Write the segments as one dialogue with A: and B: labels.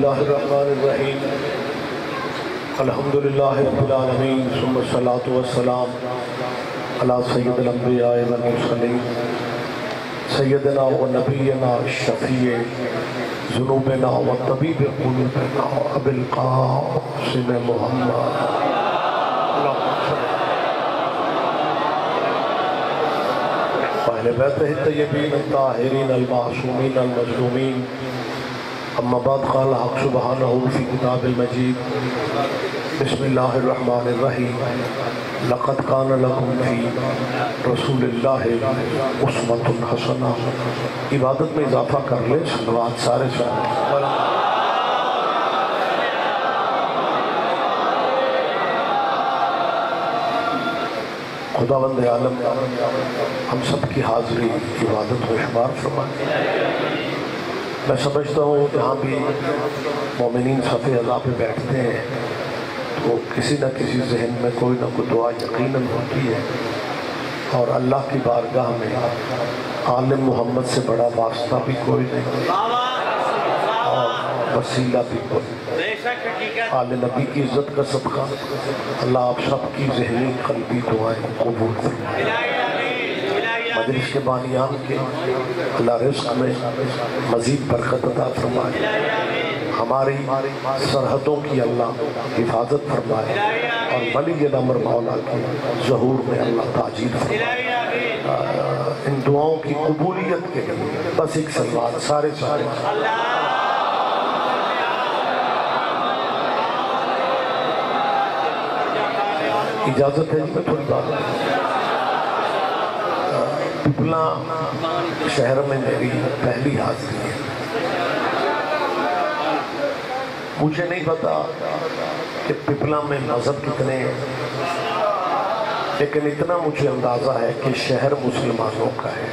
A: الله الرحمن الرحيم الحمد لله رب العالمين ثم الصلاة والسلام على سيد الأنبياء والمرسلين سيدنا ونبينا الشفيع ذنوبنا وطبيب قلوبنا أبي القاسم محمد وأهل بيته الطيبين الطاهرين المعصومين المظلومين. اما بعد قال حق سبحانہ فی کتاب المجید بسم اللہ الرحمن الرحیم لقد کان لکم فی رسول اللہ اسوۃ حسنہ. عبادت میں اضافہ کر لیں صلوات سارے سارے. خداوند عالم ہم سب کی حاضری عبادت و شمار فرمائے. میں سمجھتا ہوں جہاں بھی مومنین صف اعلیٰ پہ بیٹھتے ہیں تو کسی نہ کسی ذہن میں کوئی نہ کوئی دعا یقیناً ہوتی ہے، اور اللہ کی بارگاہ میں عالم محمد سے بڑا واسطہ بھی کوئی نہیں اور وسیلہ بھی کوئی. آل نبی کی عزت کا صدقہ اللہ آپ سب کی ذہنی قلبی دعائیں قبول فرمائے. مجلس کے بانیان کے اللہ رزق میں مزید برکت عطا فرمائے. ہماری سرحدوں کی اللہ حفاظت فرمائے اور ولی الامر مولا کی ظہور میں اللہ تاجیل فرمائے. ان دعاؤں کی قبولیت کے لیے بس ایک سلوات سارے سارے. اجازت ہے میں تھوڑی بات. پپلا شہر میں میری پہلی حاضری ہے. مجھے نہیں پتا کہ پپلا میں مذہب کتنے ہیں، لیکن اتنا مجھے اندازہ ہے کہ شہر مسلمانوں کا ہے.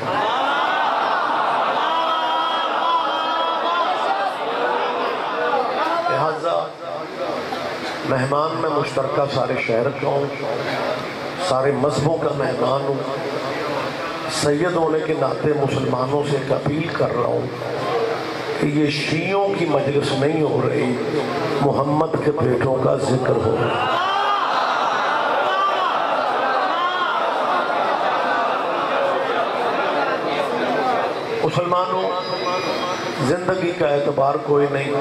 A: لہذا مہمان میں مشترکہ سارے شہر کا ہوں، سارے مذہبوں کا مہمان ہوں. سید ہونے کے ناطے مسلمانوں سے ایک اپیل کر رہا ہوں کہ یہ شیعوں کی مجلس نہیں ہو رہی، محمد کے بیٹوں کا ذکر ہو رہا ہے. مسلمانوں زندگی کا اعتبار کوئی نہیں.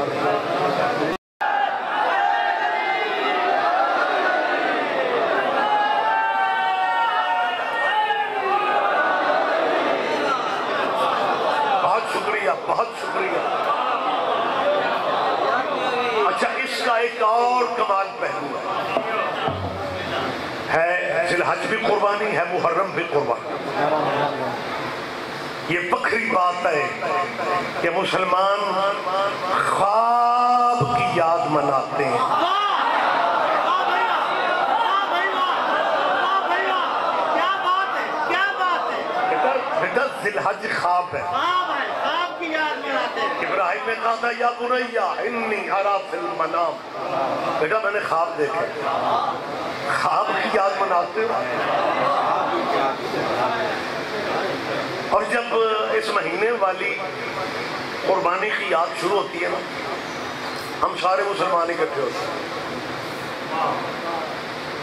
A: بہت شکریہ. اچھا، اس کا ایک اور کمال پہلو ہے. ذی الحج بھی قربانی ہے، محرم بھی قربانی. یہ فخری بات ہے کہ مسلمان خواب کی یاد مناتے ہیں. بیٹا ذی الحج خواب ہے. ابراہیم نے کہا تھا یا بنیا انی ارا فی المنام، بیٹا میں نے خواب دیکھا. خواب کی یاد مناتے ہو. اور جب اس مہینے والی قربانی کی یاد شروع ہوتی ہے نا، ہم سارے مسلمان اکٹھے ہوتے ہیں.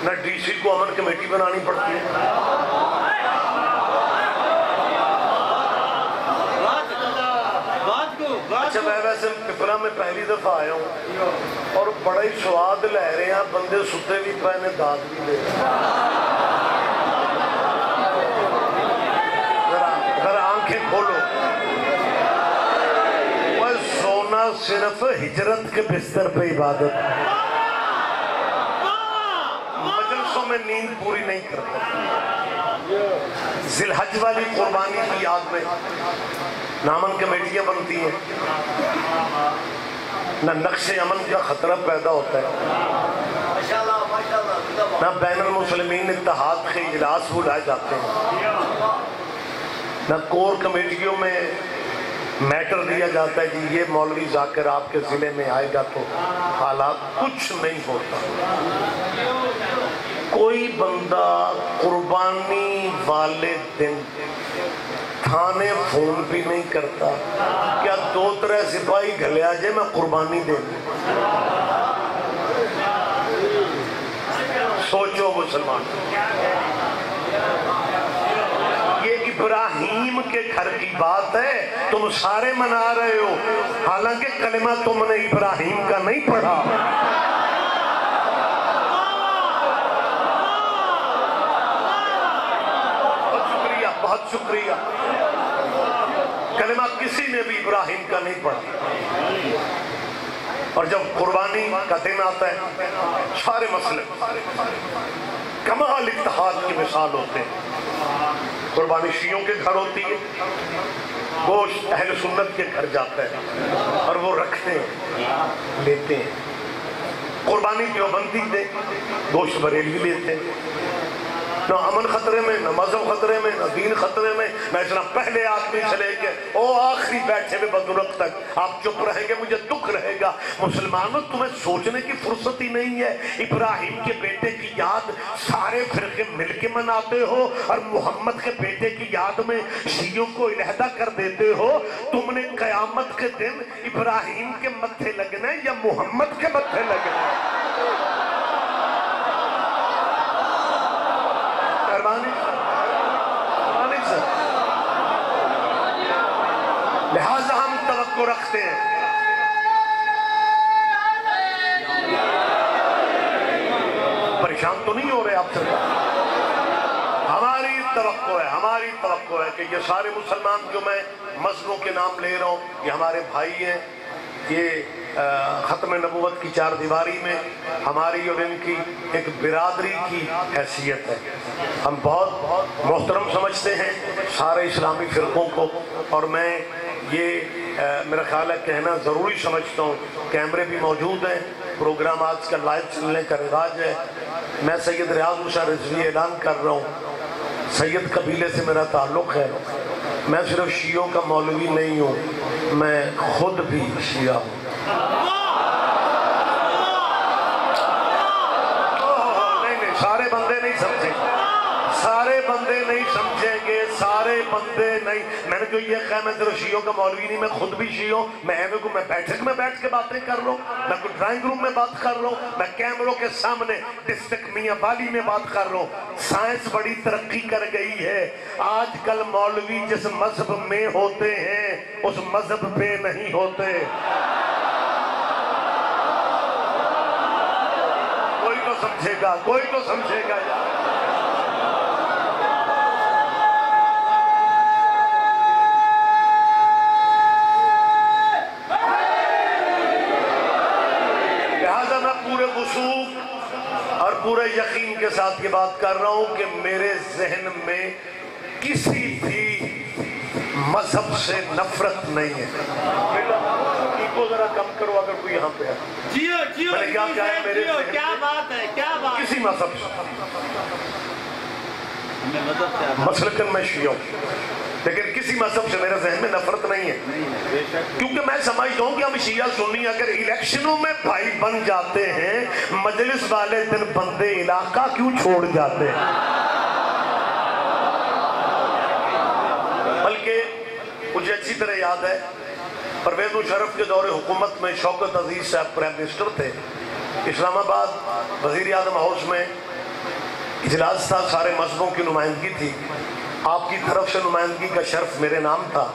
A: نہ ڈی سی کو امن کمیٹی بنانی پڑتی ہے، اچھا میں ویسے پپلا میں پہلی دفعہ آیا ہوں اور بڑا ہی سواد لے رہے ہیں. بندے ستے بھی پہنے داد بھی لے رہے ہیں. ذرا آنکھیں کھولو. سونا صرف ہجرت کے بستر پہ عبادت، مجلسوں میں نیند پوری نہیں کرتا. ذی الحج والی قربانی کی یاد میں نہ امن کمیٹیاں بنتی ہیں، نہ نقش امن کا خطرہ پیدا ہوتا ہے، نہ بین المسلمین اتحاد کے اجلاس بلائے جاتے ہیں، نہ کور کمیٹیوں میں میٹر دیا جاتا ہے کہ یہ مولوی ذاکر آپ کے ضلع میں آئے گا تو حالات. کچھ نہیں ہوتا. کوئی بندہ قربانی والے دن تھانے فون بھی نہیں کرتا، کیا 2-3 سپاہی گھلے آجے میں قربانی دے دوں؟ سوچو مسلمان، یہ ابراہیم کے گھر کی بات ہے، تم سارے منا رہے ہو، حالانکہ کلمہ تم نے ابراہیم کا نہیں پڑھا۔ بہت شکریہ، کلمہ کسی نے بھی ابراہیم کا نہیں پڑھا۔ اور جب قربانی کا دن آتا ہے، سارے مسئلے کمال اتحاد کی مثال ہوتے ہیں۔ قربانی شیعوں کے گھر ہوتی ہے، گوشت اہل سنت کے گھر جاتا ہے اور وہ رکھتے ہیں، لیتے ہیں۔ قربانی دیوبندی دے، گوشت بریلوی لیتے ہیں۔ نہ امن خطرے میں، نہ مذہب خطرے میں، نہ دین خطرے میں، نہ اتنا پہلے آدمی چلے کے او آخری بیٹھے ہوئے بدرق تک آپ چپ رہیں گے، مجھے دکھ رہے گا۔ مسلمانوں تمہیں سوچنے کی فرصت ہی نہیں ہے، ابراہیم کے بیٹے کی یاد سارے فرقے مل کے مناتے ہو اور محمد کے بیٹے کی یاد میں شیعوں کو علیحدہ کر دیتے ہو۔ تم نے قیامت کے دن ابراہیم کے متھے لگنا ہے یا محمد کے متھے لگنا ہے؟ لہذا ہم توقع رکھتے ہیں، پریشان تو نہیں ہو رہے آپ سے؟ ہماری توقع ہے کہ یہ سارے مسلمان جو میں مذہبوں کے نام لے رہا ہوں، یہ ہمارے بھائی ہیں، یہ ختم نبوت کی 4 دیواری میں ہماری اور ان کی ایک برادری کی حیثیت ہے۔ ہم بہت محترم سمجھتے ہیں سارے اسلامی فرقوں کو، اور میں یہ میرا خیال ہے کہنا ضروری سمجھتا ہوں۔ کیمرے بھی موجود ہیں، پروگرام آج کا لائیو چلنے کا رواج ہے۔ میں سید ریاض حسین رضوی اعلان کر رہا ہوں، سید قبیلے سے میرا تعلق ہے۔ میں صرف شیعوں کا مولوی نہیں ہوں، میں خود بھی شیعہ ہوں۔ نہیں، سارے بندے نہیں سمجھیں گے، سارے بندے نہیں سمجھیں گے، سارے بندے نہیں۔ میں نے جو یہ کہا میں صرف شیعوں کا مولوی نہیں، میں خود بھی شیعہ ہوں۔ میں ایوے کو میں بیٹھک میں بیٹھ کے باتیں کر رہا ہوں، میں کوئی ڈرائنگ روم میں بات کر رہا ہوں، میں کیمروں کے سامنے ڈسٹرکٹ میاں والی میں بات کر رہا ہوں۔ سائنس بڑی ترقی کر گئی ہے، آج کل مولوی جس مذہب میں ہوتے ہیں اس مذہب پہ نہیں ہوتے۔ کوئی تو سمجھے گا، کوئی تو سمجھے گا یار۔ لہذا میں پورے وثوق اور پورے یقین کے ساتھ یہ بات کر رہا ہوں کہ میرے ذہن میں کسی بھی مذہب سے نفرت نہیں ہے۔ کو ذرا کم کرو اگر کوئی یہاں پہ ہے۔ میں نے کیا کہا ہے میرے ذہن میں، کیا بات ہے، کیا بات، کسی مذہب سے مسلکن میں شیعہ ہوں، لیکن کسی مذہب سے میرے ذہن میں نفرت نہیں ہے، کیونکہ میں سمجھتا ہوں کہ ہم شیعہ سنی اگر الیکشنوں میں بھائی بن جاتے ہیں، مجلس والے دن بندے علاقہ کیوں چھوڑ جاتے ہیں؟ بلکہ مجھے اچھی طرح یاد ہے پرویز مشرف کے دور حکومت میں شوکت عزیز صاحب پرائم منسٹر تھے، اسلام آباد وزیر اعظم ہاؤس میں اجلاس تھا، سارے مذہبوں کی نمائندگی تھی، آپ کی طرف سے نمائندگی کا شرف میرے نام تھا۔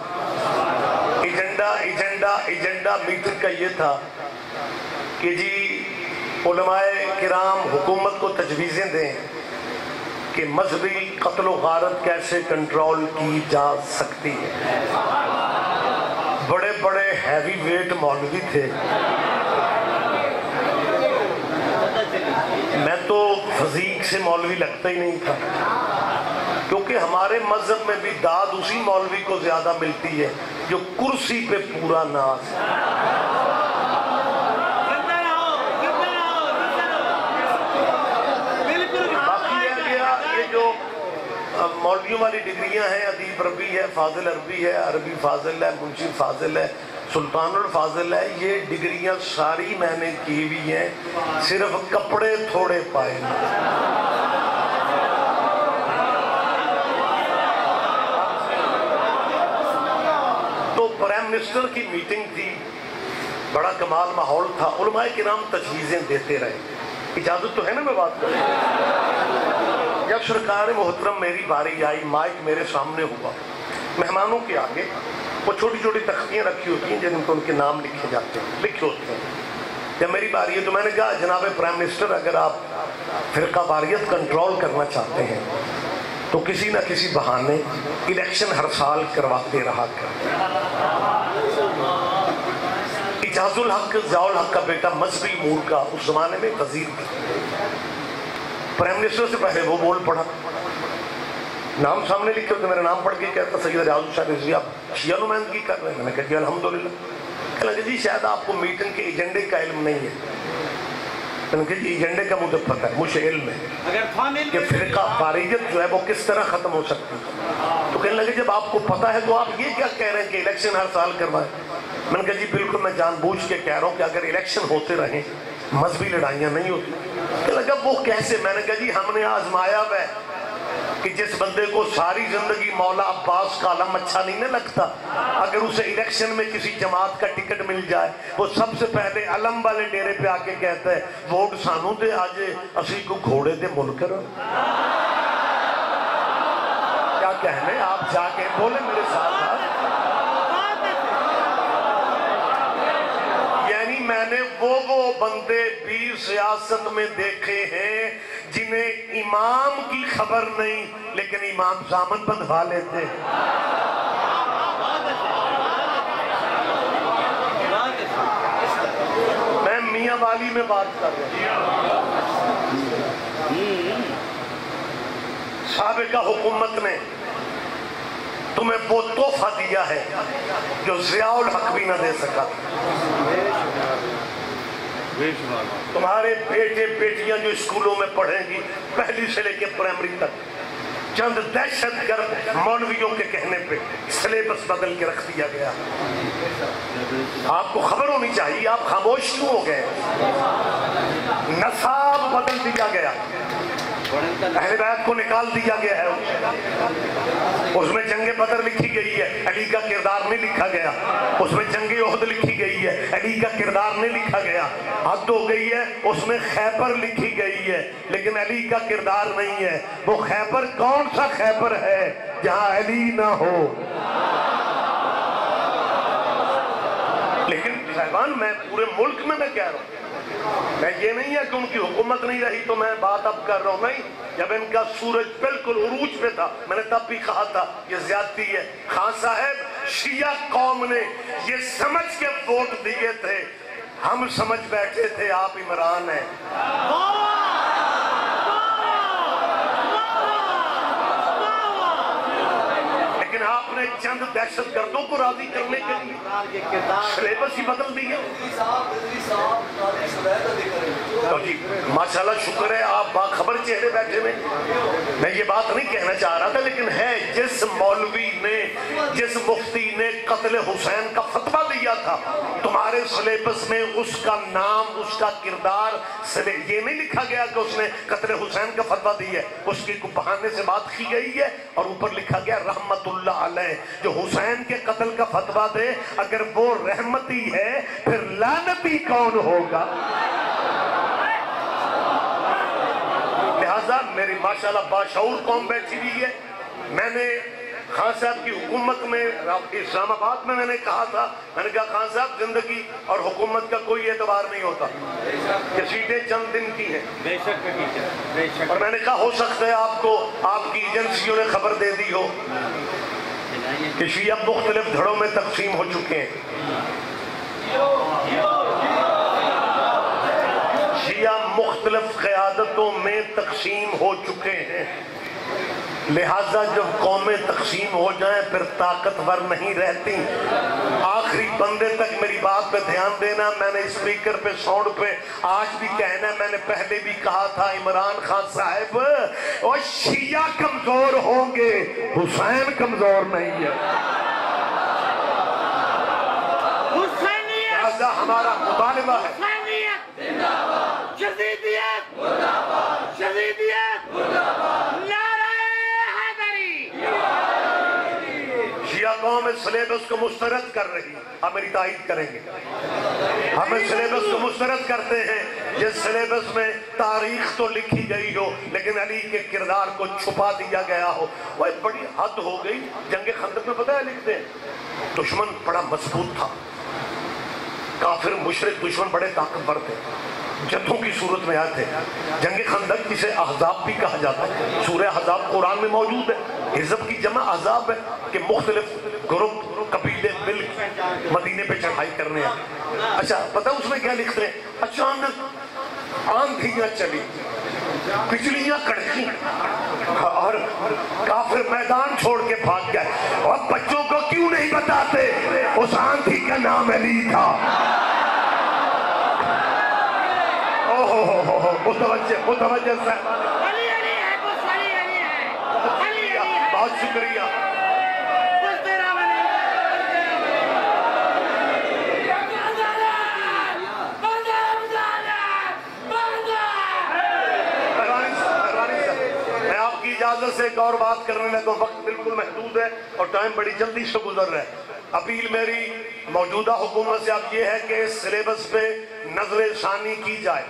A: ایجنڈا میٹنگ کا یہ تھا کہ جی علماء کرام حکومت کو تجویزیں دیں کہ مذہبی قتل و غارت کیسے کنٹرول کی جا سکتی ہے۔ بڑے بڑے ہیوی ویٹ مولوی تھے، میں تو فزیک سے مولوی لگتا ہی نہیں تھا، کیونکہ ہمارے مذہب میں بھی داد اسی مولوی کو زیادہ ملتی ہے جو کرسی پہ پورا ناز۔ باقی ہے گیا یہ جو مولویوں والی ڈگریاں ہیں، ادیب عربی ہے، فاضل عربی ہے، عربی فاضل ہے، منشی فاضل ہے، سلطان الفاضل ہے، یہ ڈگریاں ساری میں نے کی ہوئی ہیں، صرف کپڑے تھوڑے پائے۔ منسٹر کی میٹنگ تھی، بڑا کمال ماحول تھا، علماء کرام تجویزیں دیتے رہے. اجازت تو ہے نا میں بات کروں؟ جب سرکار محترم میری باری آئی، مائک میرے سامنے ہوا، مہمانوں کے آگے وہ چھوٹی چھوٹی تختیاں رکھی ہوتی ہیں جن کو ان کے نام لکھے جاتے ہیں، لکھے ہوتے ہیں. جب میری باری ہے تو میں نے کہا جناب پرائم منسٹر، اگر آپ فرقہ واریت کنٹرول کرنا چاہتے ہیں تو کسی نہ کسی بہانے الیکشن ہر سال کرواتے رہا کر. اجاز الحق ضیاء الحق کا بیٹا مذہبی امور کا اس زمانے میں وزیر تھا. پرائم منسٹر سے پہلے وہ بول پڑا، نام سامنے لکھے ہوتے، میرا نام پڑھ کے کہتا سید ریاض الشاہ رضوی آپ شیعہ نمائندگی کر رہے ہیں؟ میں نے کہا کہ الحمدللہ. کہنے لگے جی شاید آپ کو میٹنگ کے ایجنڈے کا علم نہیں ہے. میں نے کہا جی ایجنڈے کا مجھے پتہ ہے، مجھے علم ہے کہ فرقہ واریت جو ہے وہ کس طرح ختم ہو سکتی ہے. تو کہنے لگے جب آپ کو پتہ ہے تو آپ یہ کیا کہہ رہے ہیں کہ الیکشن ہر سال کروائیں؟ میں نے کہا جی بالکل میں جان بوجھ کے کہہ رہا ہوں کہ اگر الیکشن ہوتے رہیں مذہبی لڑائیاں نہیں ہوتی. کہنے لگا وہ کیسے؟ میں نے کہا جی ہم نے آزمایا ہے کہ جس بندے کو ساری زندگی مولا عباس کا علم اچھا نہیں نہ لگتا، اگر اسے الیکشن میں کسی جماعت کا ٹکٹ مل جائے وہ سب سے پہلے علم والے ڈیرے پہ آ کے کہتا ہے ووٹ سانو دے، آج اسی کو گھوڑے دے منکر. کیا کہنے آپ جا کے بولے میرے ساتھ. یعنی میں نے وہ بندے بھی سیاست میں دیکھے ہیں جنہیں امام کی خبر نہیں لیکن امام ضامن بندھوا لیتے. میں میاں والی میں بات کر رہا ہوں. سابقہ حکومت نے تمہیں وہ تحفہ دیا ہے جو ضیاء الحق بھی نہ دے سکا. تمہارے بیٹے بیٹیاں جو اسکولوں میں پڑھیں گی پہلی سے لے کے پرائمری تک، چند دہشت گرد مولویوں کے کہنے پہ سلیبس بدل کے رکھ دیا گیا. آپ کو خبر ہونی چاہیے، آپ خاموش کیوں ہو گئے؟ نصاب بدل دیا گیا، اہل بیت کو نکال دیا گیا ہے. اس میں جنگ بدر لکھی گئی ہے، علی کا کردار نہیں لکھا گیا. اس میں جنگ احد لکھی گئی ہے، علی کا کردار نہیں لکھا گیا. حد ہو گئی ہے، اس میں خیبر لکھی گئی ہے لیکن علی کا کردار نہیں ہے. وہ خیبر کون سا خیبر ہے جہاں علی نہ ہو؟ لیکن صاحبان میں پورے ملک میں کہہ رہا ہوں، میں یہ نہیں ہے کہ ان کی حکومت نہیں رہی تو میں بات اب کر رہا ہوں. نہیں، جب ان کا سورج بالکل عروج پہ تھا میں نے تب بھی کہا تھا یہ زیادتی ہے. خان صاحب شیعہ قوم نے یہ سمجھ کے ووٹ دیے تھے، ہم سمجھ بیٹھے تھے آپ عمران ہیں. لیکن آپ نے چند دہشت گردوں کو راضی کرنے کے لیے سلیبس ہی بدل دیا. تو جی ماشاءاللہ شکر ہے آپ باخبر چہرے بیٹھے میں. میں یہ بات نہیں کہنا چاہ رہا تھا لیکن ہے جس مولوی نے جس مفتی نے قتل حسین کا فتویٰ دیا تھا تمہارے سلیبس میں اس کا نام اس کا کردار یہ نہیں لکھا گیا کہ اس نے قتل حسین کا فتویٰ دی ہے. اس کی بہانے سے بات کی گئی ہے اور اوپر لکھا گیا رحمت اللہ علیہ. جو حسین کے قتل کا فتویٰ دے اگر وہ رحمتی ہے پھر لعنتی کون ہوگا؟ لہذا میری ماشاءاللہ باشعور قوم بیٹھی ہوئی ہے. میں نے خان صاحب کی حکومت میں اسلام آباد میں نے کہا تھا، میں نے کہا خان صاحب زندگی اور حکومت کا کوئی اعتبار نہیں ہوتا، یہ سیٹیں چند دن کی ہیں. اور میں نے کہا ہو سکتا ہے آپ کو آپ کی ایجنسیوں نے خبر دے دی ہو کہ شیعہ مختلف دھڑوں میں تقسیم ہو چکے ہیں. شیعہ مختلف قیادتوں میں تقسیم ہو چکے ہیں. لہٰذا جب قومیں تقسیم ہو جائیں پھر طاقتور نہیں رہتی. آخری بندے تک میری بات پہ دھیان دینا. میں نے اسپیکر پہ ساؤنڈ پہ آج بھی کہنا، میں نے پہلے بھی کہا تھا عمران خان صاحب اور شیعہ کمزور ہوں گے، حسین کمزور نہیں ہے. لہٰذا ہمارا مطالبہ ہے
B: جدیدیت
A: شیعہ قوم ہمیں سلیبس کو مسترد کر رہی، آپ میری تائید کریں گے، ہمیں سلیبس کو مسترد کرتے ہیں جس سلیبس میں تاریخ تو لکھی گئی ہو لیکن علی کے کردار کو چھپا دیا گیا ہو۔ وہ ایک بڑی حد ہو گئی۔ جنگ خندق میں پتہ ہے لکھتے ہیں دشمن بڑا مضبوط تھا، کافر مشرک دشمن بڑے طاقتور تھے، جتھوں کی صورت میں آئے تھے۔ جنگ خندق جسے احزاب بھی کہا جاتا ہے، سورہ احزاب قرآن میں موجود ہے۔ حزب کی جمع احزاب ہے کہ مختلف گروپ قبیلے مل مدینے پہ چڑھائی کرنے ہیں۔ اچھا پتہ اس میں کیا لکھتے ہیں؟ اچانک آندھیاں چلی، بجلیاں کڑکی اور کافر میدان چھوڑ کے بھاگ گئے۔ اور بچوں کو کیوں نہیں بتاتے اس آندھی کا نام علی تھا؟ متوجہ صاحب، بہت شکریہ۔ میں آپ کی اجازت سے ایک اور بات کرنے لگا، وقت بالکل محدود ہے اور ٹائم بڑی جلدی سے گزر رہا ہے۔ اپیل میری موجودہ حکومت سے اب یہ ہے کہ اس سلیبس پہ نظر ثانی کی جائے۔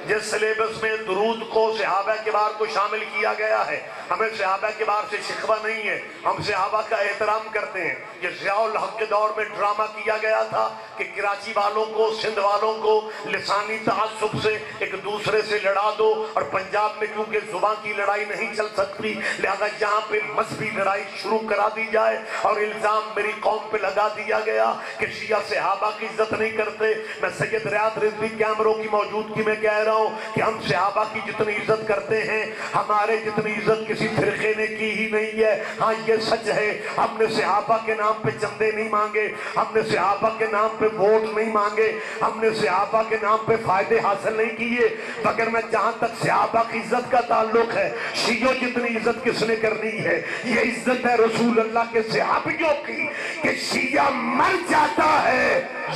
A: جس سلیبس میں درود کو صحابہ کبار کو شامل کیا گیا ہے، ہمیں صحابہ کبار سے شکوہ نہیں ہے، ہم صحابہ کا احترام کرتے ہیں۔ یہ ضیاء الحق کے دور میں ڈرامہ کیا گیا تھا کہ کراچی والوں کو، سندھ والوں کو لسانی تعصب سے ایک دوسرے سے لڑا دو، اور پنجاب میں کیونکہ زبان کی لڑائی نہیں چل سکتی لہذا یہاں پہ مذہبی لڑائی شروع کرا دی جائے، اور الزام میری قوم پہ لگا دیا گیا کہ شیعہ صحابہ کی عزت نہیں کرتے۔ میں سید ریاض رضوی کیمروں کی موجودگی میں کہہ رہا ہوں کہ ہم صحابہ کی جتنی عزت کرتے ہیں ہمارے جتنی عزت کسی فرقے نے کی ہی نہیں ہے۔ ہاں یہ سچ ہے، ہم نے صحابہ کے نام پہ چندے نہیں مانگے، ہم نے صحابہ کے نام پہ ووٹ نہیں مانگے، ہم نے صحابہ کے نام پہ فائدے حاصل نہیں کیے، مگر میں جہاں تک صحابہ کی عزت کا تعلق ہے، شیعوں جتنی عزت کس نے کرنی ہے؟ یہ عزت ہے رسول اللہ کے صحابیوں کی کہ شیعہ مر جاتا ہے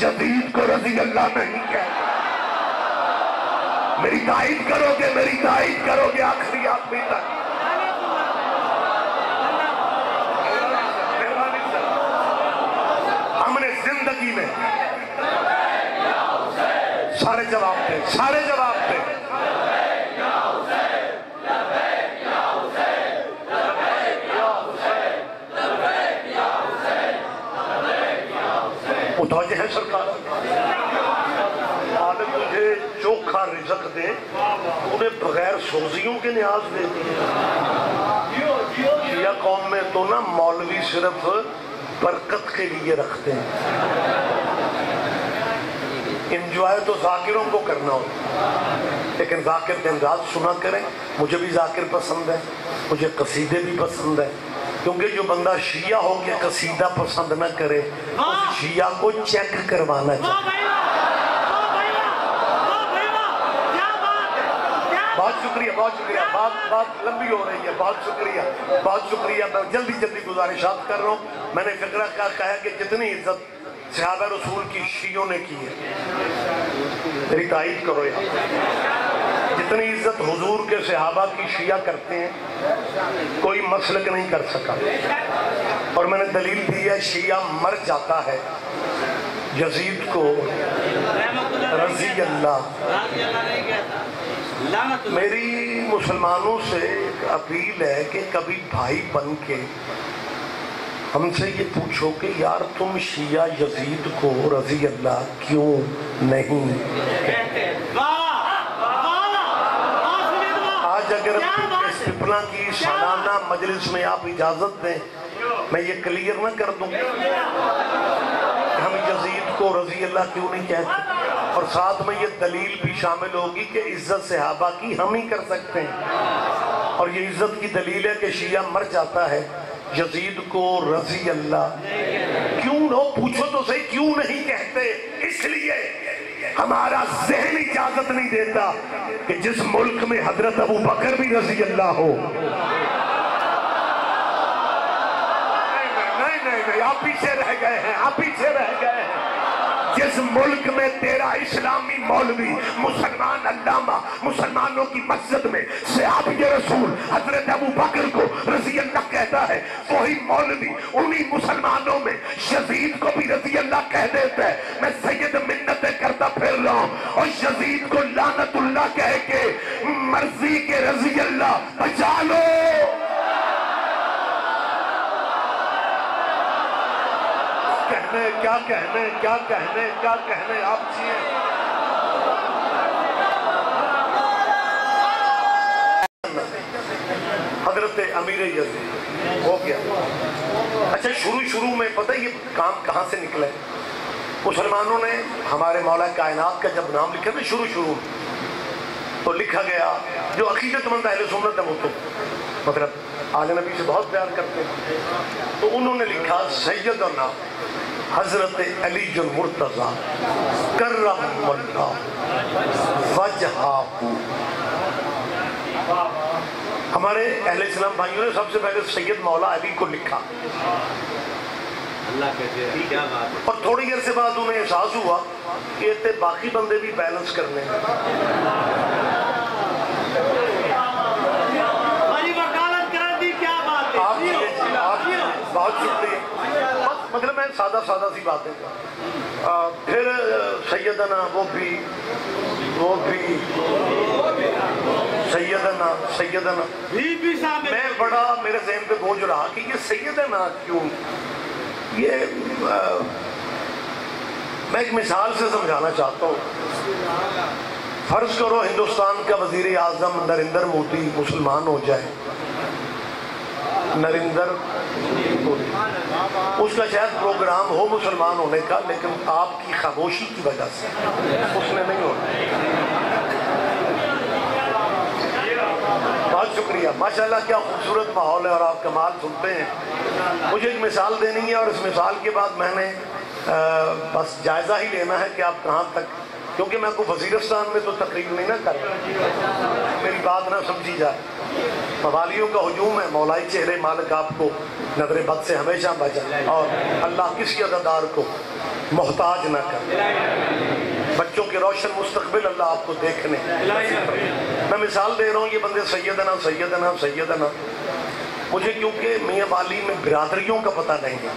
A: یزید کو رضی اللہ نہیں کہتا۔ میری تائید کرو گے، میری تائید کرو گے آخری آدمی تک۔ ہم نے زندگی میں سارے جواب دے، سارے جواب دے۔ متوجہ ہے سرکار؟ عالم تجھے چوکھا رزق دے، انہیں بغیر سوزیوں کے نیاز دے دی۔ شیعہ قوم میں تو نا مولوی صرف برکت کے لیے رکھتے ہیں، انجوائے تو ذاکروں کو کرنا ہوتا، لیکن ذاکر دن رات سنا کریں۔ مجھے بھی ذاکر پسند ہے، مجھے قصیدے بھی پسند ہے، کیونکہ جو بندہ شیعہ ہو کے قصیدہ پسند نہ کرے اس شیعہ کو چیک کروانا چاہیے۔ بہت شکریہ، بہت شکریہ، بات لمبی ہو رہی ہے، بہت شکریہ، بہت شکریہ۔ میں جلدی گزارشات کر رہا ہوں۔ میں نے فقرہ کا کہا کہ جتنی عزت صحابہ رسول کی شیعوں نے کی ہے، میری تائید کرو یہاں، جتنی عزت حضور کے صحابہ کی شیعہ کرتے ہیں کوئی مسلک نہیں کر سکا۔ اور میں نے دلیل دی ہے، شیعہ مر جاتا ہے یزید کو رضی اللہ۔ میری مسلمانوں سے ایک اپیل ہے کہ کبھی بھائی بن کے ہم سے یہ پوچھو کہ یار تم شیعہ یزید کو رضی اللہ کیوں نہیں کہتے؟ آج اگر اس پپلا کی سالانہ مجلس میں آپ اجازت دیں میں یہ کلیئر نہ کر دوں کہ ہم یزید کو رضی اللہ کیوں نہیں کہتے، اور ساتھ میں یہ دلیل بھی شامل ہوگی کہ عزت صحابہ کی ہم ہی کر سکتے ہیں، اور یہ عزت کی دلیل ہے کہ شیعہ مر جاتا ہے یزید کو رضی اللہ کیوں نہ پوچھو تو صحیح کیوں نہیں کہتے؟ اس لیے ہمارا ذہن اجازت نہیں دیتا کہ جس ملک میں حضرت ابو بکر بھی رضی اللہ ہو۔ نہیں، آپ پیچھے رہ گئے ہیں، آپ پیچھے رہ گئے ہیں۔ جس ملک میں تیرا اسلامی مولوی مسلمان علامہ مسلمانوں کی مسجد میں صحابی رسول حضرت ابو بکر کو رضی اللہ کہتا ہے، وہی مولوی انہی مسلمانوں میں اللہ کہہ کے مرضی کے رضی اللہ بچا لو. کیا کہنے آپ چیئے. حضرت امیر یزید ہو گیا. اچھا شروع میں پتہ یہ کام کہاں سے نکلے؟ مسلمانوں نے ہمارے مولا کائنات کا جب نام لکھا نا شروع تو لکھا گیا جو عقیدت مند اہل سنت ہے وہ تو مطلب آل نبی سے بہت پیار کرتے ہیں تو انہوں نے لکھا سیدنا حضرت علی المرتضیٰ کرم اللہ وجہہ. ہمارے اہل اسلام بھائیوں نے سب سے پہلے سید مولا علی کو لکھا اور تھوڑی عرصے بعد انہیں احساس ہوا کہ اتنے باقی بندے بھی بیلنس کرنے ہیں. بہت شکریہ. مطلب میں سادہ سی باتیں پھر سیدنا وہ بھی سیدنا میں بڑا میرے ذہن پہ بوجھ رہا کہ یہ سیدنا کیوں. یہ میں ایک مثال سے سمجھانا چاہتا ہوں. فرض کرو ہندوستان کا وزیر اعظم نریندر مودی مسلمان ہو جائے. نریندر اس کا شاید پروگرام ہو مسلمان ہونے کا لیکن آپ کی خاموشی کی وجہ سے اس نے نہیں ہونا. بہت شکریہ. ماشاءاللہ کیا خوبصورت ماحول ہے اور آپ کمال سنتے ہیں. مجھے ایک مثال دینی ہے اور اس مثال کے بعد میں نے بس جائزہ ہی لینا ہے کہ آپ کہاں تک, کیونکہ میں کوئی وزیرستان میں تو تقریر نہیں نہ کر رہا, میری بات نہ سمجھی جائے. موالیوں کا ہجوم ہے, مولائی چہرے مالک آپ کو نظر بد سے ہمیشہ بچائے اور اللہ کسی عزادار کو محتاج نہ کرے. بچوں کے روشن مستقبل اللہ آپ کو دیکھنے. میں مثال دے رہا ہوں, یہ بندے سیدنا. مجھے کیونکہ میاں والی میں برادریوں کا پتہ نہیں ہے.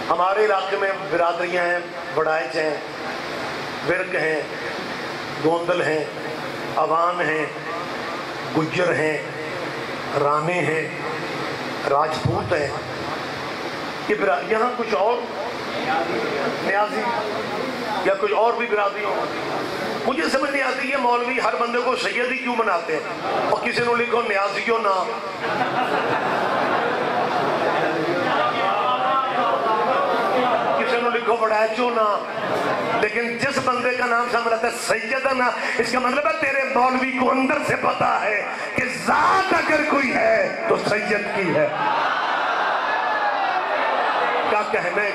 A: ہمارے علاقے میں برادریاں ہیں, وڑائچ ہیں, ورگ ہیں, گوندل ہیں, اوان ہیں, گجر ہیں, رانے ہیں, راجپوت ہیں. یہاں کچھ اور نیازی یا کچھ اور بھی برادری ہوں. مجھے سمجھ نہیں آتی یہ مولوی ہر بندے کو سید ہی کیوں بناتے ہیں اور کسی نے لکھو نیازیوں نام, کسی نے لکھو وڑائچوں نام, لیکن جس بندے کا نام سامنے رہتا ہے سیدنا, اس کا مطلب ہے تیرے مولوی کو اندر سے پتا ہے کہ ذات اگر کوئی ہے تو سید کی ہے.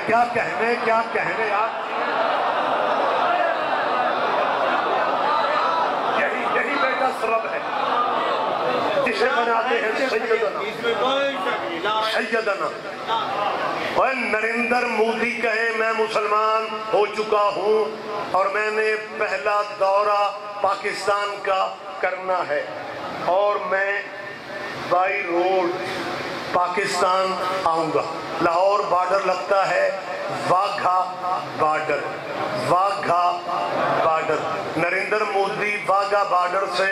A: کیا کہنے آپ. یہی بیٹا سبب ہے جسے بناتے ہیں سیدنا. اور نریندر مودی کہے میں مسلمان ہو چکا ہوں اور میں نے پہلا دورہ پاکستان کا کرنا ہے اور میں بائی روڈ پاکستان آؤں گا. لاہور بارڈر لگتا ہے, واگھا بارڈر. نریندر مودی واگھا بارڈر سے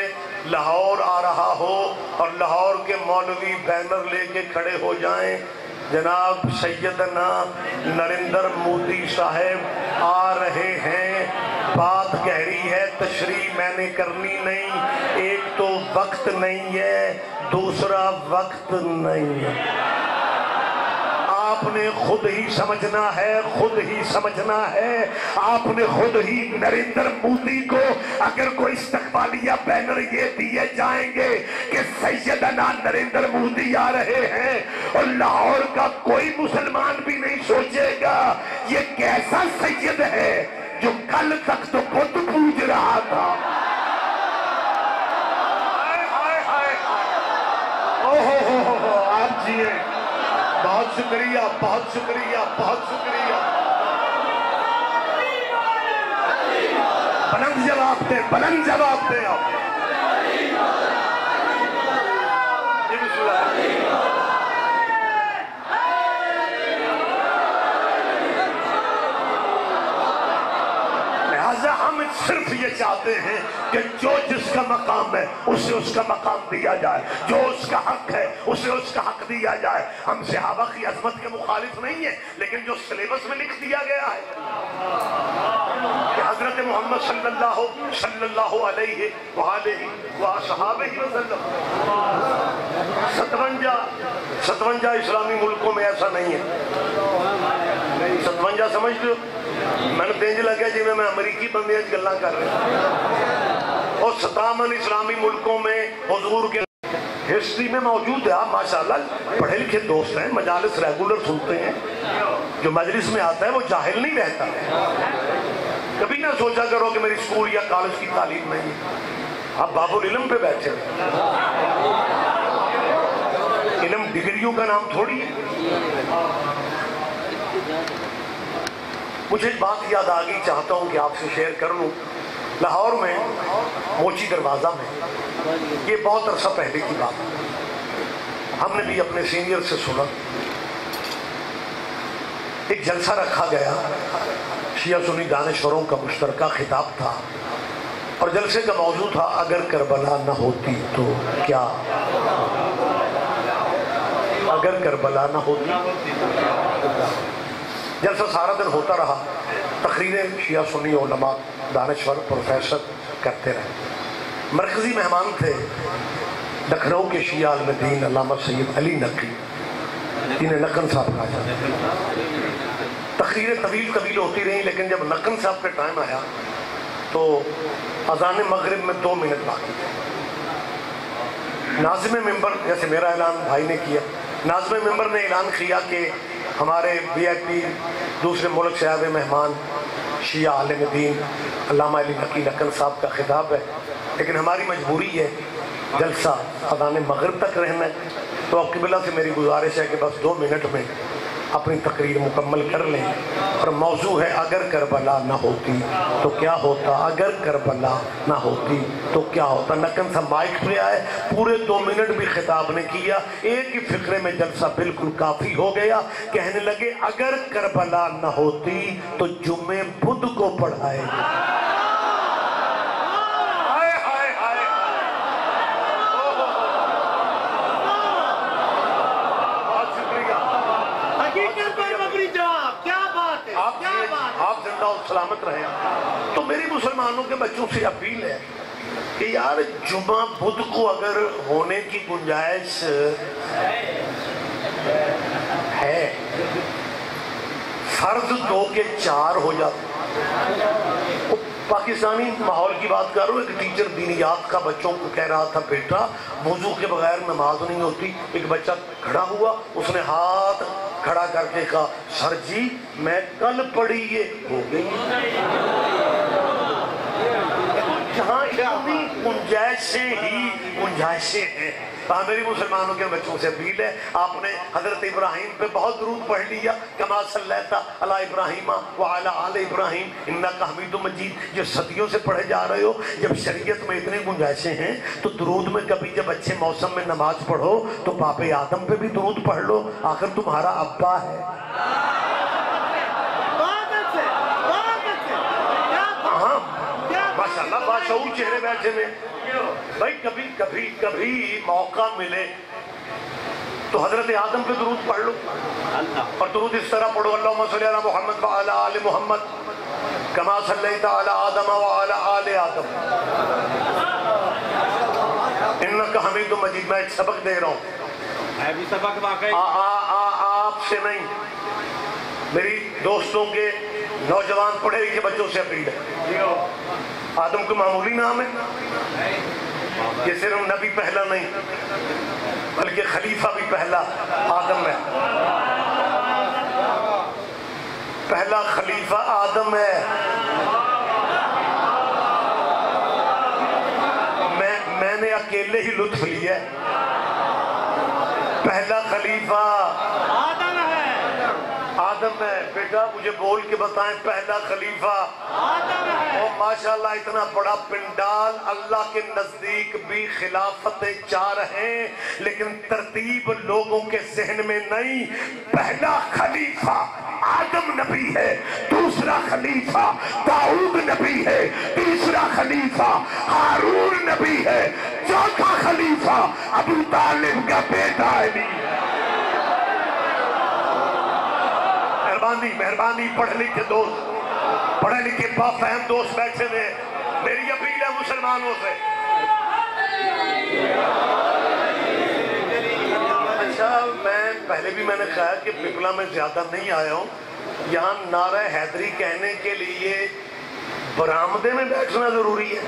A: لاہور آ رہا ہو اور لاہور کے مولوی بینر لے کے کھڑے ہو جائیں, جناب سیدنا نریندر مودی صاحب آ رہے ہیں, بات گہری ہے, تشریح میں نے کرنی نہیں. ایک تو وقت نہیں ہے, دوسرا وقت نہیں ہے. آپ نے خود ہی سمجھنا ہے. آپ نے خود ہی نریندر مودی کو اگر کوئی استقبالیہ بینر یہ دیے جائیں گے کہ سیدنا نریندر مودی آ رہے ہیں اور لاہور کا کوئی مسلمان بھی نہیں سوچے گا یہ کیسا سید ہے جو کل تک تو بت پوج رہا تھا. آپ جیے. بہت شکریہ. بلند جواب دے آپ. لہذا ہم صرف یہ چاہتے ہیں کہ جو جس کا مقام ہے اسے اس کا مقام دیا جائے، جو اس کا حق ہے اسے اس کا حق دیا جائے۔ ہم صحابہ کی عظمت کے مخالف نہیں ہیں، لیکن جو سلیبس میں لکھ دیا گیا ہے کہ حضرت محمد صلی اللہ علیہ وآلہ وصحابہ وسلم 57 اسلامی ملکوں میں ایسا نہیں ہے۔ 57 سمجھتے ہو؟ میں نے دینج لگا جی میں امریکی بندے گلاں کر رہے اور 57 اسلامی ملکوں میں حضور کے ہسٹری میں موجود ہے۔ آپ ماشاءاللہ پڑھے لکھے دوست ہیں، مجالس ریگولر سنتے ہیں، جو مجلس میں آتا ہے وہ جاہل نہیں رہتا۔ کبھی نہ سوچا کرو کہ میری اسکول یا کالج کی تعلیم نہیں ہے، آپ باب العلم پہ بیٹھے ہیں۔ علم ڈگریوں کا نام تھوڑی ہے۔ مجھے ایک بات یاد آ گئی، چاہتا ہوں کہ آپ سے شیئر کر لوں۔ لاہور میں موچی دروازہ میں، یہ بہت عرصہ پہلے کی بات ہے، ہم نے بھی اپنے سینئر سے سنا، ایک جلسہ رکھا گیا، شیعہ سنی دانشوروں کا مشترکہ خطاب تھا، اور جلسے کا موضوع تھا اگر کربلا نہ ہوتی تو کیا، اگر کربلا نہ ہوتی۔ جلسہ سارا دن ہوتا رہا، تقریریں شیعہ سنی علماء دانشور پروفیسر کرتے رہے۔ مرکزی مہمان تھے لکھنؤ کے شیعہ عالم دین علامہ سید علی نقی، جنہیں نقن صاحب کہا جاتا ہے۔ تقریریں طویل ہوتی رہیں، لیکن جب نقن صاحب پہ ٹائم آیا تو اذان مغرب میں 2 منٹ باقی تھے۔ ناظم ممبر، جیسے میرا اعلان بھائی نے کیا، ناظم ممبر نے اعلان کیا کہ ہمارے VIP دوسرے ملک سے آئے مہمان شیعہ عالم دین علامہ علی نقی نقن صاحب کا خطاب ہے، لیکن ہماری مجبوری ہے جلسہ اذان مغرب تک رہنا ہے، تو آپ قبلہ سے میری گزارش ہے کہ بس 2 منٹ میں اپنی تقریر مکمل کر لیں، اور موضوع ہے اگر کربلا نہ ہوتی تو کیا ہوتا، اگر کربلا نہ ہوتی تو کیا ہوتا۔ نقن صاحب مائک پہ آئے، پورے 2 منٹ بھی خطاب نے کیا، ایک ہی فقرے میں جلسہ بالکل کافی ہو گیا۔ کہنے لگے اگر کربلا نہ ہوتی تو جمعے بدھ کو پڑھائے گا۔ آپ زندہ و سلامت رہے۔ تو میری مسلمانوں کے بچوں سے اپیل ہے کہ یار جمعہ بدھ کو اگر ہونے کی گنجائش ہے، فرض 2 کے 4 ہو جاتا۔ پاکستانی ماحول کی بات کر رہا ہوں، ایک ٹیچر دینیات کا بچوں کو کہہ رہا تھا بیٹا وضو کے بغیر نماز نہیں ہوتی۔ ایک بچہ کھڑا ہوا، اس نے ہاتھ کھڑا کر کے کہا سر جی میں کل پڑھی یہ ہو گئی۔ جہاں اتنی گنجائشیں ہی گنجائشیں ہیں۔ میری مسلمانوں کے بچوں سے اپیل ہے، آپ نے حضرت ابراہیم پہ بہت درود پڑھ لیا، کما صلیت علی ابراہیم وعلی آل ابراہیم انک حمید مجید، یہ صدیوں سے پڑھے جا رہے ہو۔ جب شریعت میں اتنی گنجائشیں ہیں تو درود میں کبھی جب اچھے موسم میں نماز پڑھو تو باپ آدم پہ بھی درود پڑھ لو، آخر تمہارا ابا ہے۔ ہاں ماشاءاللہ باشعور چہرے بیٹھے میں۔ بھائی کبھی موقع ملے تو حضرت آدم پہ درود پڑھ لو، اور درود اس طرح پڑھو اللہم صلی علی محمد وعلی آل محمد کما صلیت علی آدم وعلی آل آدم انک حمید مجید۔ میں ایک سبق دے رہا ہوں،
B: میں بھی سبق واقعی
A: آپ سے نہیں، میری دوستوں کے نوجوان پڑھے لکھے بچوں سے اپیل ہے۔ آدم کو معمولی نام ہے، یہ صرف نبی پہلا نہیں بلکہ خلیفہ بھی پہلا آدم ہے، پہلا خلیفہ آدم ہے۔ میں نے اکیلے ہی لطف لیا ہے، پہلا خلیفہ آدم ہے. بیٹا مجھے بول کے بتائیں پہلا خلیفہ آدم ہے. اور ماشاءاللہ اتنا بڑا پنڈال. اللہ کے نزدیک بھی خلافتیں 4 ہیں لیکن ترتیب لوگوں کے ذہن میں نہیں. پہلا خلیفہ آدم نبی ہے, دوسرا خلیفہ داؤد نبی ہے, تیسرا خلیفہ ہارون نبی ہے, چوتھا خلیفہ ابو طالب کا بیٹا علی. مہربانی پڑھ لکھے دوست, پڑھے لکھے فہم دوست بیٹھے ہیں, میری اپیل ہے مسلمانوں سے. اچھا پہلے بھی میں نے کہا کہ پپلا میں زیادہ نہیں آیا ہوں. یہاں نعرہ حیدری کہنے کے لیے برآمدے میں بیٹھنا ضروری ہے.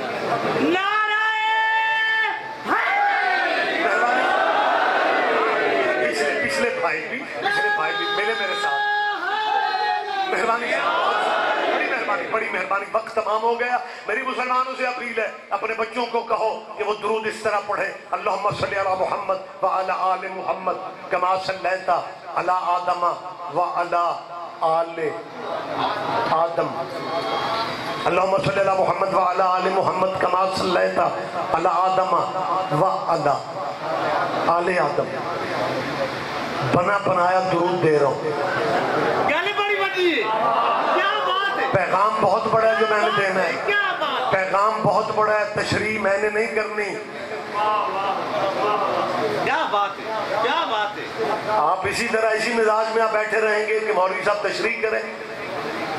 A: پچھلے بھائی بھی میرے ساتھ بڑی مہربانی. وقت تمام ہو گیا. میری مسلمانوں سے اپیل ہے اپنے بچوں کو کہو کہ وہ درود اس طرح پڑھے, اللہم صلی علی محمد وعلی آل محمد کما صلیت علی آدم وعلی آل آدم. اللہم صلی علی محمد وعلی آل محمد کما صلیت علی آدم وعلی آل آدم. بنا بنایا درود دے رہا ہوں. پیغام بہت بڑا ہے جو میں نے دینا ہے. پیغام بہت بڑا ہے, تشریح میں نے نہیں کرنی.
B: کیا بات ہے.
A: آپ اسی طرح اسی مزاج میں آپ بیٹھے رہیں گے کہ مولوی صاحب تشریح کریں.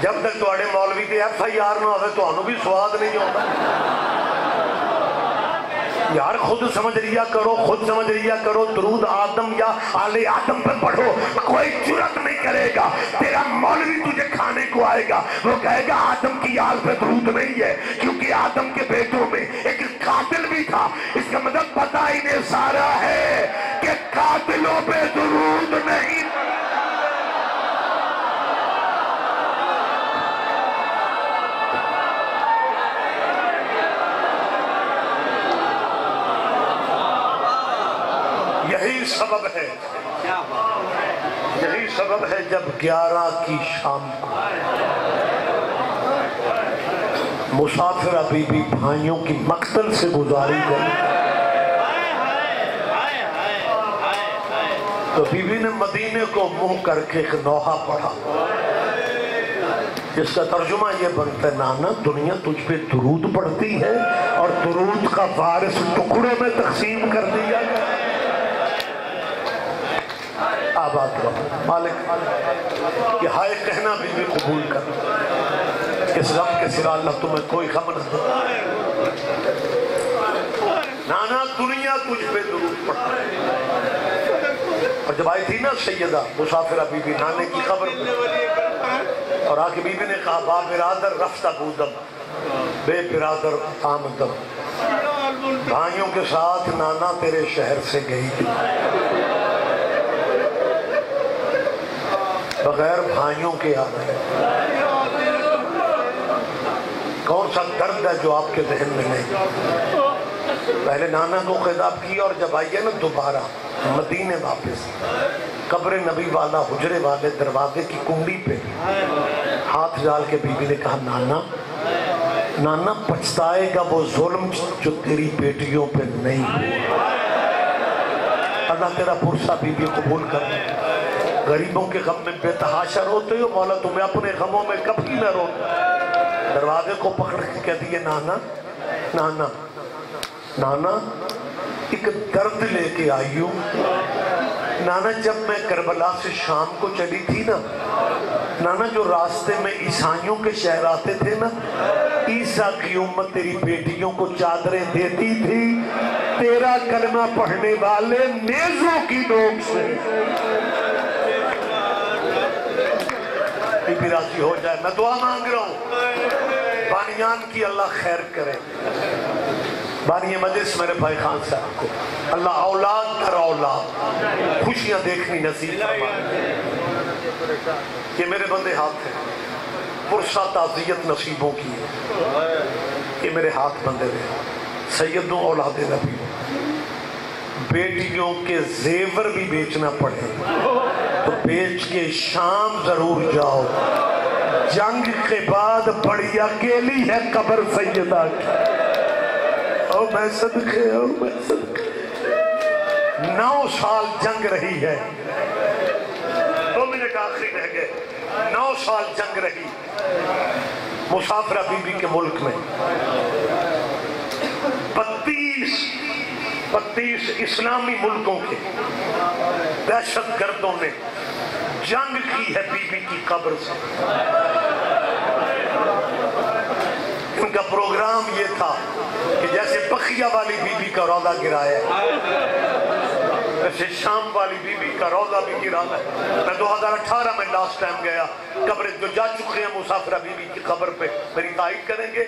A: جب تک تواڈے مولوی کے FIR نہ ہوئے تو بھی سواد نہیں ہوتا. یار خود سمجھ لیا کرو. درود آدم یا آل آدم پر پڑھو. کوئی جرات نہیں کرے گا. تیرا مولوی تجھے کھانے کو آئے گا, وہ کہے گا آدم کی آل پہ درود نہیں ہے, کیونکہ آدم کے بیٹوں میں ایک قاتل بھی تھا. اس کا مطلب پتہ انہیں سارا ہے کہ قاتلوں پہ درود نہیں. یہی سبب ہے جب 11 کی شام کو مسافرہ بی بی بھائیوں کی مقتل سے گزاری گئی تو بی بی نے مدینے کو منہ کر کے ایک نوحہ پڑھا جس کا ترجمہ یہ بنتا ہے, نانا دنیا تجھ پہ درود پڑھتی ہے اور درود کا وارث ٹکڑوں میں تقسیم کر دیا. آباد رہو مالک, یہ ہائے کہنا بھی قبول کر. اس غم کے سوا اللہ تمہیں کوئی غم نہ دے. نانا دنیا تجھ پہ درود پڑھتا ہے. اور جب آئی تھی نا سیدہ مسافرہ بی بی نانے کی قبر پر, اور آ کے بی بی نے کہا با برادر رفتہ بودم بے برادر آمدم. بھائیوں کے ساتھ نانا تیرے شہر سے گئی تھی, بغیر بھائیوں کے آ گئے. کون سا درد ہے جو آپ کے ذہن میں نہیں. پہلے نانا کو خطاب کیا اور جب آئیے نا دوبارہ مدینے واپس, قبر نبی والا حجرے والے دروازے کی کنڈی پہ ہاتھ ڈال کے بی بی نے کہا نانا پچھتائے گا وہ ظلم جو تیری بیٹیوں پہ نہیں ہوا. اللہ تیرا پرسہ بی بی قبول کر. غریبوں کے غم میں بے تحاشا روتے ہو, مولا تمہیں اپنے غموں میں کب کی نہ روتے. دروازے کو پکڑ کے کہہ دیے نانا ایک درد لے کے آئی ہوں. نانا جب میں کربلا سے شام کو چلی تھی نا, نانا جو راستے میں عیسائیوں کے شہر آتے تھے نا, عیسیٰ کی امت تیری بیٹیوں کو چادریں دیتی تھی, تیرا کلمہ پڑھنے والے نیزوں کی نوک سے. بی بی راضی ہو جائے, میں دعا مانگ رہا ہوں بانیان کی اللہ خیر کرے. بانی مجلس میرے بھائی خان صاحب کو اللہ اولاد در اولاد خوشیاں دیکھنی نصیب فرمائے. یہ میرے بندے ہاتھ ہیں, پرسہ تعزیت نصیبوں کی ہے. یہ میرے ہاتھ بندے ہیں, سیدوں اولاد نبی, بیٹیوں کے زیور بھی بیچنا پڑے. تو بیچ کے شام ضرور جاؤ، جنگ کے بعد بڑی اکیلی ہے قبر سیدہ کی۔ او میں صدقے، او میں صدقے، 9 سال جنگ رہی ہے، 2 منٹ آخری رہ گئے، 9 سال جنگ رہی مسافرہ بی بی کے ملک میں۔ 32 اسلامی ملکوں کے دہشت گردوں نے جنگ کی ہے بی بی کی قبر سے۔ ان کا پروگرام یہ تھا کہ جیسے بقیہ والی بی بی کا روضہ گرایا ہے، ویسے شام والی بی بی کا روضہ بھی گرانا ہے۔ میں 2018 میں لاسٹ ٹائم گیا، قبر جو جا چکے ہیں مسافرہ بی بی کی قبر پہ میری تائید کریں گے۔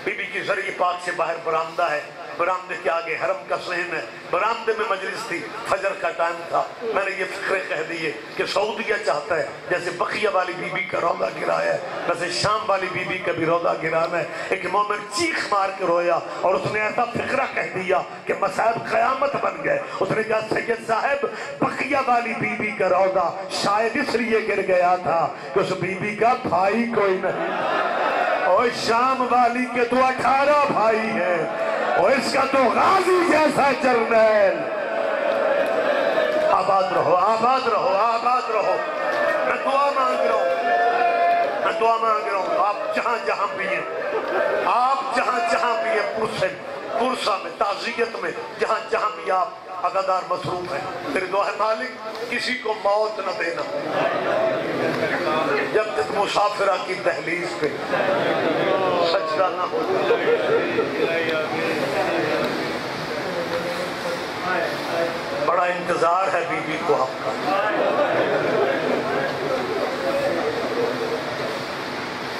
A: بی بی کی ذریعہ پاک سے باہر برآمدہ ہے، برآمدے کے آگے حرم کا صحن ہے، برآمدے میں مجلس تھی، فجر کا ٹائم تھا۔ میں نے یہ فکرے کہہ دیے کہ سعودیہ چاہتا ہے جیسے بقیہ والی بی بی کا روضہ گرایا ہے ویسے شام والی بی بی کا بھی روضہ گرانا ہے۔ ایک مومن چیخ مار کے رویا اور اس نے ایسا فکرہ کہہ دیا کہ مصائب قیامت بن گئے۔ اس نے کہا سید صاحب بقیہ والی بی بی کا روضہ شاید اس لیے گر گیا تھا کہ اس بی بی کا بھائی کوئی نہیں، اور شام والی کے تو 18 بھائی ہیں، اور اس کا تو غازی جیسا جرنیل۔ آباد رہو، آباد رہو، آباد رہو۔ میں دعا مانگ رہا ہوں، میں دعا مانگ رہا ہوں، آپ جہاں جہاں بھی ہیں، آپ جہاں جہاں بھی ہیں، پرسا میں، تعزیت میں، جہاں جہاں بھی آپ عقیدار مصروف ہیں، میری دعا ہے مالک کسی کو موت نہ دینا جب تک مسافرہ کی دہلیز پہ سجدہ نہ ہو۔ بڑا انتظار ہے بی بی کو آپ کا۔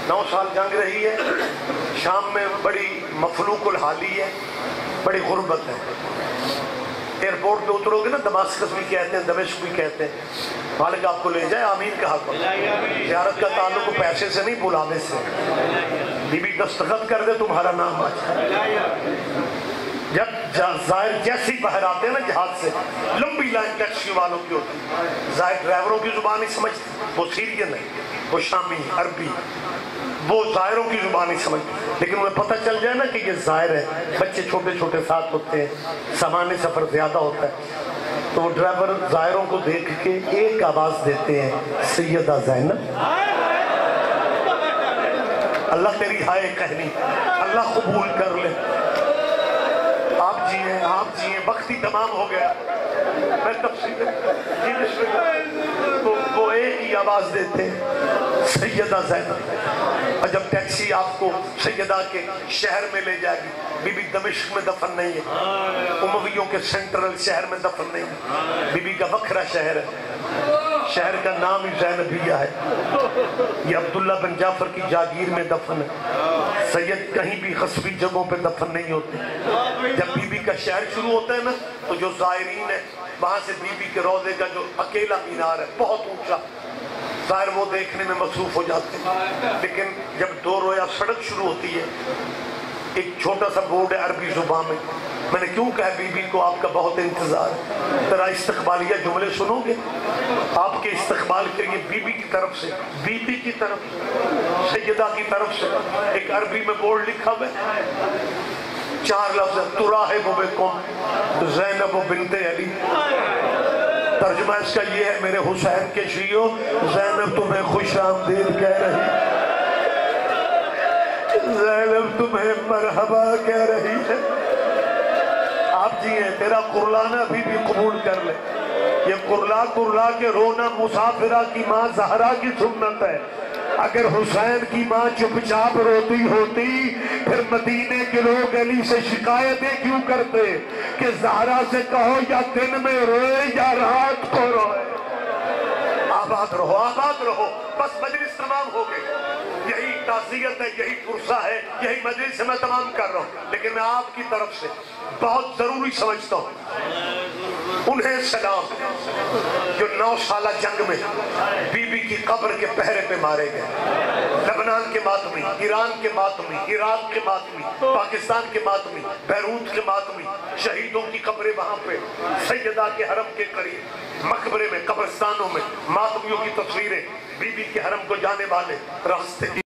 A: نو سال جنگ رہی ہے، شام میں بڑی مفلوق الحالی ہے، بڑی غربت ہے۔ ایئرپورٹ پہ اترو گے نا، دماسکس بھی کہتے ہیں، دمشق بھی کہتے ہیں، مالک آپ کو لے جائے، آمین کہا کرو۔ زیارت کا تعلق پیسے سے نہیں، بلانے سے۔ بی بی دستخط کر دے تمہارا نام آ جائے۔ جب ظاہر جیسے ہی باہر آتے ہیں نا جہاز سے، لمبی لائن ٹیکسی والوں کی ہوتی ہے، ظاہر ڈرائیوروں کی زبان نہیں سمجھتے، وہ سیرین ہے، وہ شامی عربی، وہ ظاہروں کی زبان نہیں سمجھتے، لیکن انہیں پتہ چل جائے نا کہ یہ ظاہر ہے، بچے چھوٹے چھوٹے ساتھ ہوتے ہیں، سامان سفر زیادہ ہوتا ہے، تو وہ ڈرائیور ظاہروں کو دیکھ کے ایک آواز دیتے ہیں، سیدہ زینب۔ اللہ تیری ہائے کہنی، اللہ قبول کر لے، آپ جیئیں، وقت ہی تمام ہو گیا، میں تفصیل وہ ایک ہی آواز دیتے ہیں، سیدہ زینب۔ اور جب ٹیکسی آپ کو سیدہ کے شہر میں لے جائے گی، بی بی دمشق میں دفن نہیں ہے، امویوں کے سینٹرل شہر میں دفن نہیں ہے، بی بی کا وکھرا شہر ہے، شہر کا نام ہی زینبیہ ہے، یہ عبداللہ بن جعفر کی جاگیر میں دفن ہے۔ سید کہیں بھی خصبی جگہوں پہ دفن نہیں ہوتے۔ جب بی بی کا شہر شروع ہوتا ہے نا، تو جو زائرین ہیں وہاں سے بی بی کے روضے کا جو اکیلا مینار ہے بہت اونچا، ظاہر وہ دیکھنے میں مصروف ہو جاتے ہیں، لیکن جب 2 رویا سڑک شروع ہوتی ہے، ایک چھوٹا سا بورڈ ہے عربی زبان میں نے کیوں کہا بی بی کو آپ کا بہت انتظار ہے، ذرا استقبالیہ جملے سنو گے؟ آپ کے استقبال کے لیے بی بی کی طرف سے، بی بی کی طرف سے، سیدہ کی طرف سے ایک عربی میں بورڈ لکھا ہوا ہے، 4 لفظ، تراحب بکم زینب بنت علی۔ ترجمہ اس کا یہ ہے، میرے حسین کے شیعوں، زینب تمہیں خوش آمدید کہہ رہی، زینب تمہیں مرحبا کہہ رہی ہے۔ آپ جیئے، تیرا قرلانہ بھی قبول کر لے۔ یہ قرلا کے رونا مسافرہ کی ماں زہرا کی سنت ہے۔ اگر حسین کی ماں چپ چاپ روتی ہوتی پھر مدینے کے لوگ علی سے شکایتیں کیوں کرتے کہ زہرا سے کہو یا دن میں روئے یا رات کو روئے۔ آباد رہو، آباد رہو۔ بس مجلس تمام ہو گئی، یہی تعزیت ہے، یہی پرسہ ہے، یہی مجلس میں تمام کر رہا ہوں، لیکن میں آپ کی طرف سے بہت ضروری سمجھتا ہوں انہیں سلام جو 9 سالہ جنگ میں بی بی کی قبر کے پہرے پہ مارے گئے، لبنان کے ماتمی، ایران کے ماتمی، عراق کے ماتمی، پاکستان کے ماتمی، بیروت کے ماتمی، شہیدوں کی قبریں وہاں پہ سیدہ کے حرم کے قریب مقبرے میں، قبرستانوں میں ماتمیوں کی تصویریں، بی بی کے حرم کو جانے والے راستے